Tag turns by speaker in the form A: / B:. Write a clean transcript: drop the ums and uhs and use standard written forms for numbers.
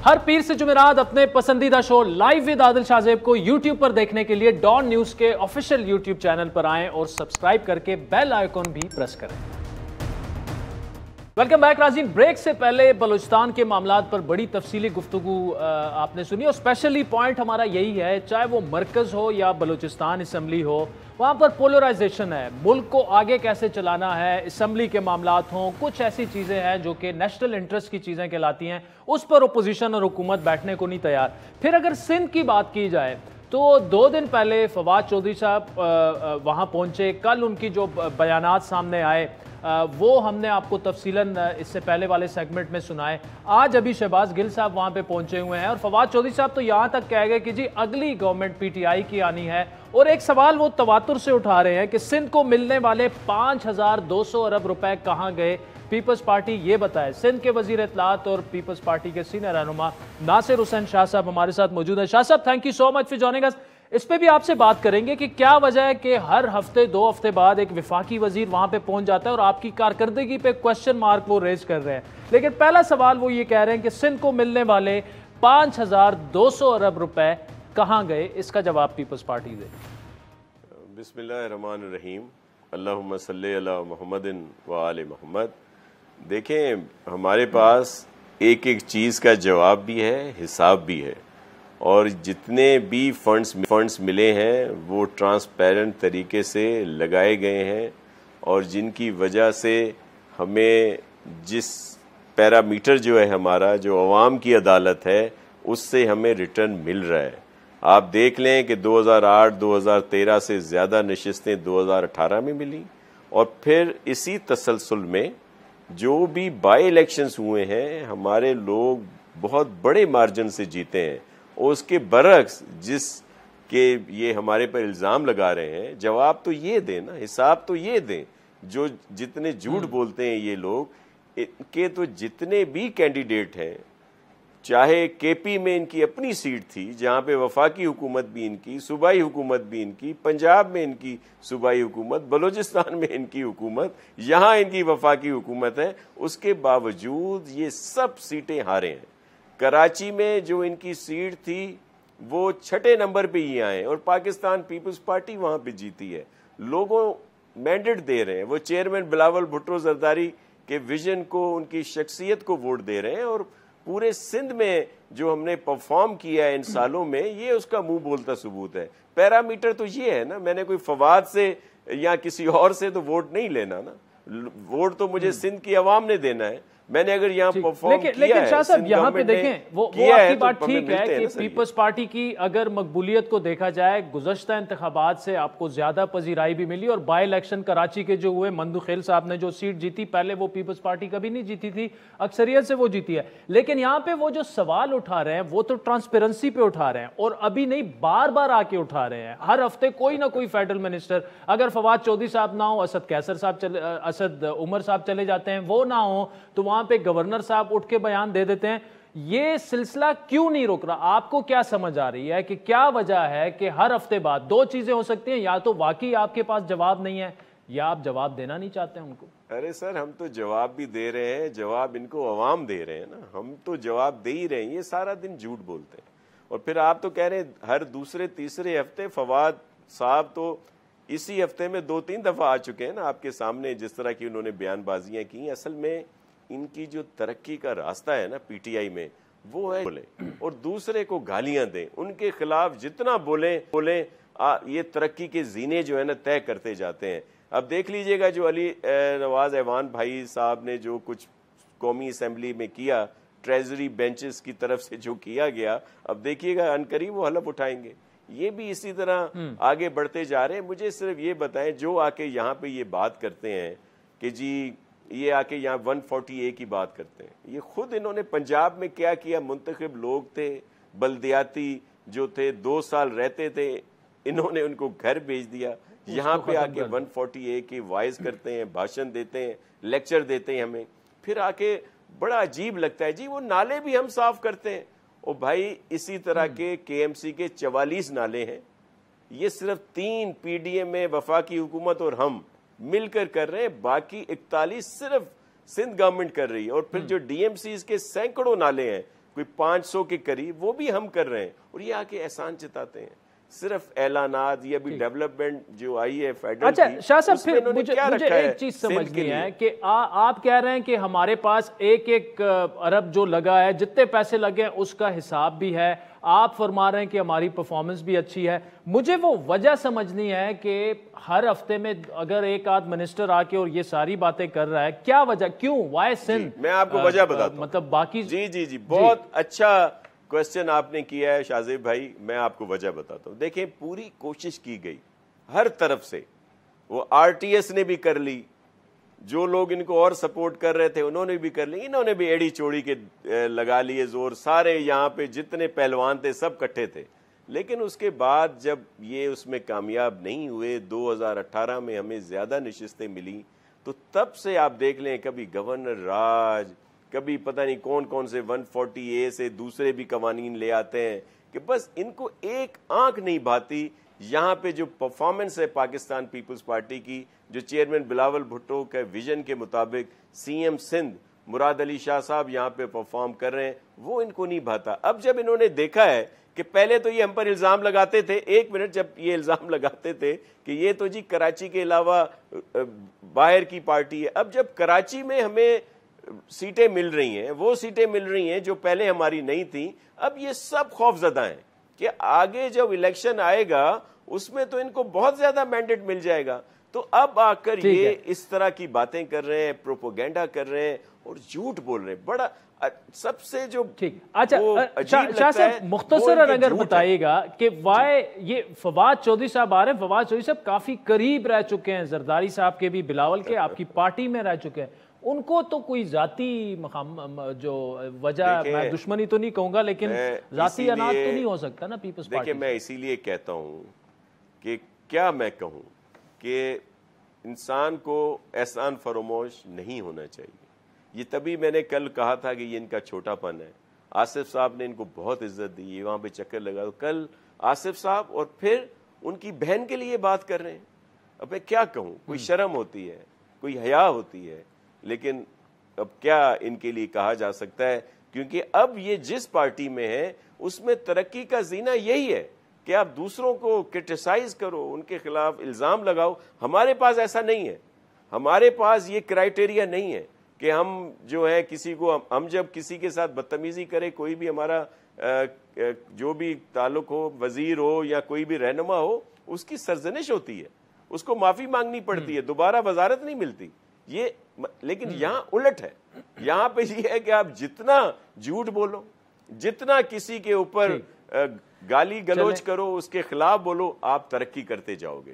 A: ہر پیر سے جمعرات اپنے پسندیدہ شو لائیو ود عادل شاہ کو یوٹیوب پر دیکھنے کے لیے ڈان نیوز کے آفیشیل یوٹیوب چینل پر آئیں اور سبسکرائب کر کے بیل آئیکن بھی پریس کریں۔ ویلکم بیک ناظرین، بریک سے پہلے بلوچستان کے معاملات پر بڑی تفصیلی گفتگو آپ نے سنی اور اسپیشلی پوائنٹ ہمارا یہی ہے، چاہے وہ مرکز ہو یا بلوچستان اسمبلی ہو، وہاں پر پولرائزیشن ہے، ملک کو آگے کیسے چلانا ہے، اسمبلی کے معاملات ہوں، کچھ ایسی چیزیں ہیں جو کہ نیشنل انٹرسٹ کی چیزیں کہلاتی ہیں، اس پر اپوزیشن اور حکومت بیٹھنے کو نہیں تیار۔ پھر اگر سندھ کی بات کی جائے تو 2 دن پہلے فواد چودھری صاحب وہاں پہنچے، کل ان کی جو بیانات سامنے آئے وہ ہم نے آپ کو تفصیلاً اس سے پہلے والے سیگمنٹ میں سنائے۔ آج ابھی شہباز گل صاحب وہاں پہ پہنچے ہوئے ہیں اور فواد چودھری صاحب تو یہاں تک کہہ گئے کہ جی اگلی گورنمنٹ پی ٹی آئی کی آنی ہے، اور ایک سوال وہ تواتر سے اٹھا رہے ہیں کہ سندھ کو ملنے والے 5200 ارب روپے کہاں گئے، پیپلز پارٹی یہ بتائے۔ سندھ کے وزیر اطلاعات اور پیپلز پارٹی کے سینئر رہنما ناصر حسین شاہ صاحب ہمارے ساتھ موجود ہیں۔ شاہ صاحب thank you so much for joining اس۔ اس پہ بھی آپ سے بات کریں گے کہ کیا وجہ ہے کہ ہر ہفتے 2 ہفتے بعد ایک وفاقی وزیر وہاں پہ پہنچ جاتا ہے اور آپ کی کارکردگی پہ کوسچن مارک وہ ریز کر رہے ہیں، لیکن پہلا سوال وہ یہ کہہ رہے ہیں کہ سندھ کو ملنے والے 5200 ارب روپے کہاں گئے، اس کا جواب پیپلز پارٹی دے۔
B: بسم اللہ الرحمن الرحیم، اللہم صلی علی محمد و آل محمد۔ دیکھیں، ہمارے پاس ایک ایک چیز کا جواب بھی ہے، حساب بھی ہے، اور جتنے بھی فنڈز ملے ہیں وہ ٹرانسپیرنٹ طریقے سے لگائے گئے ہیں، اور جن کی وجہ سے ہمیں جس پیرامیٹر جو ہے ہمارا، جو عوام کی عدالت ہے، اس سے ہمیں ریٹرن مل رہا ہے۔ آپ دیکھ لیں کہ 2008-2013 سے زیادہ نشستیں 2018 میں ملی، اور پھر اسی تسلسل میں جو بھی بائی الیکشنز ہوئے ہیں ہمارے لوگ بہت بڑے مارجن سے جیتے ہیں، اور اس کے برعکس جس کے یہ ہمارے پر الزام لگا رہے ہیں، جواب تو یہ دیں نا، حساب تو یہ دیں۔ جو جتنے جھوٹ بولتے ہیں یہ لوگ کہ تو جتنے بھی کینڈیڈیٹ ہیں، چاہے کے پی میں ان کی اپنی سیٹ تھی جہاں پہ وفاقی حکومت بھی ان کی، صوبائی حکومت بھی ان کی، پنجاب میں ان کی صوبائی حکومت، بلوچستان میں ان کی حکومت، یہاں ان کی وفاقی حکومت ہے، اس کے باوجود یہ سب سیٹیں ہارے ہیں۔ کراچی میں جو ان کی سیٹ تھی وہ 6 نمبر پہ ہی آئے، اور پاکستان پیپلز پارٹی وہاں پہ جیتی ہے۔ لوگوں مینڈیٹ دے رہے ہیں، وہ چیئرمین بلاول بھٹو زرداری کے ویژن کو، ان کی شخصیت کو ووٹ دے رہے ہیں، اور پورے سندھ میں جو ہم نے پرفارم کیا ہے ان سالوں میں، یہ اس کا منہ بولتا ثبوت ہے۔ پیرامیٹر تو یہ ہے نا، میں نے کوئی فواد سے یا کسی اور سے تو ووٹ نہیں لینا نا، ووٹ تو مجھے سندھ کی عوام نے دینا ہے۔ میں نے اگر یہاں پرفارم کیا ہے،
A: لیکن شاہ صاحب یہاں پہ دیکھیں وہ آپ کی بات ٹھیک ہے کہ پیپلز پارٹی کی اگر مقبولیت کو دیکھا جائے، گزشتہ انتخابات سے آپ کو زیادہ پذیرائی بھی ملی، اور بائی الیکشن کراچی کے جو ہوئے، مندو خیل صاحب نے جو سیٹ جیتی، پہلے وہ پیپلز پارٹی کبھی نہیں جیتی تھی، اکثریت سے وہ جیتی ہے۔ لیکن یہاں پہ وہ جو سوال اٹھا رہے ہیں وہ تو ٹرانسپیرنسی پہ اٹھا رہے ہیں، اور ابھی نہیں، بار بار آ کے اٹھا رہے ہیں۔ ہر ہفتے کوئی نہ کوئی فیڈرل منسٹر، اگر فواد چودھری صاحب نہ ہو، اسد عمر صاحب چلے جاتے ہیں، وہ نہ ہو تو وہاں پہ گورنر صاحب اٹھ کے بیان دے دیتے ہیں۔ یہ سلسلہ کیوں نہیں رک رہا؟ آپ کو کیا سمجھ آ رہی ہے کہ کیا وجہ ہے کہ ہر ہفتے بعد 2 چیزیں ہو سکتی ہیں، یا تو واقعی آپ کے پاس جواب نہیں ہے، یا آپ جواب دینا نہیں چاہتے ہیں ان کو؟
B: ارے سر، ہم تو جواب بھی دے رہے ہیں، جواب ان کو عوام دے رہے ہیں نا، ہم تو جواب دے ہی رہے ہیں۔ یہ سارا دن جھوٹ بولتے ہیں، اور پھر آپ تو کہہ رہے ہیں ہر دوسرے تیسرے ہفتے۔ فواد صاحب تو اسی ہفتے میں 2-3 دفعہ آ چکے ہیں نا آپ کے سامنے، جس طرح کی انہوں نے بیان بازیاں کی۔ اصل میں ان کی جو ترقی کا راستہ ہے نا پی ٹی آئی میں، وہ ہے بولیں اور دوسرے کو گالیاں دیں، ان کے خلاف جتنا بولیں یہ ترقی کے زینے جو ہے نا طے کرتے جاتے ہیں۔ اب دیکھ لیجئے گا جو علی نواز ایوان بھائی صاحب نے جو کچھ قومی اسمبلی میں کیا، ٹریزری بینچز کی طرف سے جو کیا گیا، اب دیکھیے گا عنقریب وہ حلف اٹھائیں گے۔ یہ بھی اسی طرح آگے بڑھتے جا رہے ہیں۔ مجھے صرف یہ بتائیں، جو آ کے یہاں پہ یہ بات کرتے ہیں کہ جی یہ آ کے یہاں 140A کی بات کرتے ہیں، یہ خود انہوں نے پنجاب میں کیا کیا؟ منتخب لوگ تھے، بلدیاتی جو تھے، 2 سال رہتے تھے، انہوں نے ان کو گھر بھیج دیا۔ یہاں پہ آ کے 140A کی وائز کرتے ہیں، بھاشن دیتے ہیں، لیکچر دیتے ہیں ہمیں، پھر آ کے بڑا عجیب لگتا ہے جی وہ نالے بھی ہم صاف کرتے ہیں۔ اور بھائی اسی طرح کے کے ایم سی کے 44 نالے ہیں، یہ صرف 3 پی ڈی ایم میں وفاقی حکومت اور ہم مل کر کر رہے ہیں، باقی 41 صرف سندھ گورنمنٹ کر رہی ہے۔ اور پھر جو ڈی ایم سیز کے سینکڑوں نالے ہیں کوئی 500 کے قریب، وہ بھی ہم کر رہے ہیں، اور یہ آ کے احسان جتاتے ہیں صرف اعلانات. یہ بھی ڈیولپمنٹ جو آئی ہے فیڈرل
A: اچھا
B: کی،
A: شاہ صاحب
B: اس میں
A: پھر
B: انہوں نے کیا
A: مجھے
B: رکھا ہے
A: ایک چیز
B: سندھ کے
A: سمجھنی
B: لیے؟
A: ہے کہ آپ کہہ رہے ہیں کہ ہمارے پاس ایک ارب جو لگا ہے، جتنے پیسے لگے ہیں اس کا حساب بھی ہے. آپ فرما رہے ہیں کہ ہماری پرفارمنس بھی اچھی ہے. مجھے وہ وجہ سمجھنی ہے کہ ہر ہفتے میں اگر ایک آدھ منسٹر آ کے اور یہ ساری باتیں کر رہا ہے، کیا وجہ، کیوں، وائی سندھ؟
B: میں آپ کو وجہ بتاتا ہوں.
A: مطلب باقی
B: جی بہت اچھا کوسچن آپ نے کیا ہے شاہ زیب بھائی. میں آپ کو وجہ بتاتا ہوں. دیکھیں پوری کوشش کی گئی ہر طرف سے، وہ آر ٹی ایس نے بھی کر لی، جو لوگ ان کو اور سپورٹ کر رہے تھے انہوں نے بھی کر لی، انہوں نے بھی ایڑی چوڑی کے لگا لیے زور، سارے یہاں پہ جتنے پہلوان تھے سب کٹھے تھے. لیکن اس کے بعد جب یہ اس میں کامیاب نہیں ہوئے، 2018 میں ہمیں زیادہ نشستیں ملی، تو تب سے آپ دیکھ لیں کبھی گورنر راج، کبھی پتہ نہیں کون کون سے 140A سے دوسرے بھی قوانین لے آتے ہیں کہ بس ان کو ایک آنکھ نہیں بھاتی. یہاں پہ جو پرفارمنس ہے پاکستان پیپلز پارٹی کی، جو چیئرمین بلاول بھٹو کے ویژن کے مطابق سی ایم سندھ مراد علی شاہ صاحب یہاں پہ پرفارم کر رہے ہیں، وہ ان کو نہیں بھاتا. اب جب انہوں نے دیکھا ہے کہ پہلے تو یہ ہم پر الزام لگاتے تھے، ایک منٹ، جب یہ الزام لگاتے تھے کہ یہ تو جی کراچی کے علاوہ باہر کی پارٹی ہے، اب جب کراچی میں ہمیں سیٹیں مل رہی ہیں، وہ سیٹیں مل رہی ہیں جو پہلے ہماری نہیں تھیں، اب یہ سب خوف زدہ ہیں کہ آگے جب الیکشن آئے گا اس میں تو ان کو بہت زیادہ مینڈیٹ مل جائے گا. تو اب آ کر یہ اس طرح کی باتیں کر رہے ہیں، پروپوگینڈا کر رہے ہیں اور جھوٹ بول رہے ہیں. بڑا سب سے جو
A: اچھا شاہ صاحب مختصر اگر بتائیے گا کہ وائی یہ فواد چودھری صاحب آ رہے ہیں، فواد چودھری صاحب کافی قریب رہ چکے ہیں زرداری صاحب کے بھی، بلاول کے، آپ کی پارٹی میں رہ چکے ہیں. ان کو تو کوئی ذاتی جو وجہ، میں دشمنی تو نہیں کہوں گا لیکن ذاتی اناج تو نہیں ہو سکتا نا پیپلز پارٹی.
B: دیکھیں میں اسی لیے کہتا ہوں کہ کیا میں کہوں کہ انسان کو احسان فراموش نہیں ہونا چاہیے. یہ تبھی میں نے کل کہا تھا کہ یہ ان کا چھوٹا پن ہے. آصف صاحب نے ان کو بہت عزت دی، یہ وہاں پہ چکر لگا. کل آصف صاحب اور پھر ان کی بہن کے لیے بات کر رہے ہیں. اب میں کیا کہوں، کوئی شرم ہوتی ہے، کوئی حیا ہوتی ہے، لیکن اب کیا ان کے لیے کہا جا سکتا ہے، کیونکہ اب یہ جس پارٹی میں ہے اس میں ترقی کا زینہ یہی ہے کہ آپ دوسروں کو کرٹیسائز کرو، ان کے خلاف الزام لگاؤ. ہمارے پاس ایسا نہیں ہے، ہمارے پاس یہ کرائٹیریا نہیں ہے کہ ہم جو ہے کسی کو، ہم جب کسی کے ساتھ بدتمیزی کرے، کوئی بھی ہمارا جو بھی تعلق ہو، وزیر ہو یا کوئی بھی رہنما ہو، اس کی سرزنش ہوتی ہے، اس کو معافی مانگنی پڑتی ہے، دوبارہ وزارت نہیں ملتی. یہ لیکن یہاں الٹ ہے، یہاں پہ یہ ہے کہ آپ جتنا جھوٹ بولو، جتنا کسی کے اوپر گالی گلوچ کرو، اس کے خلاف بولو، آپ ترقی کرتے جاؤ گے.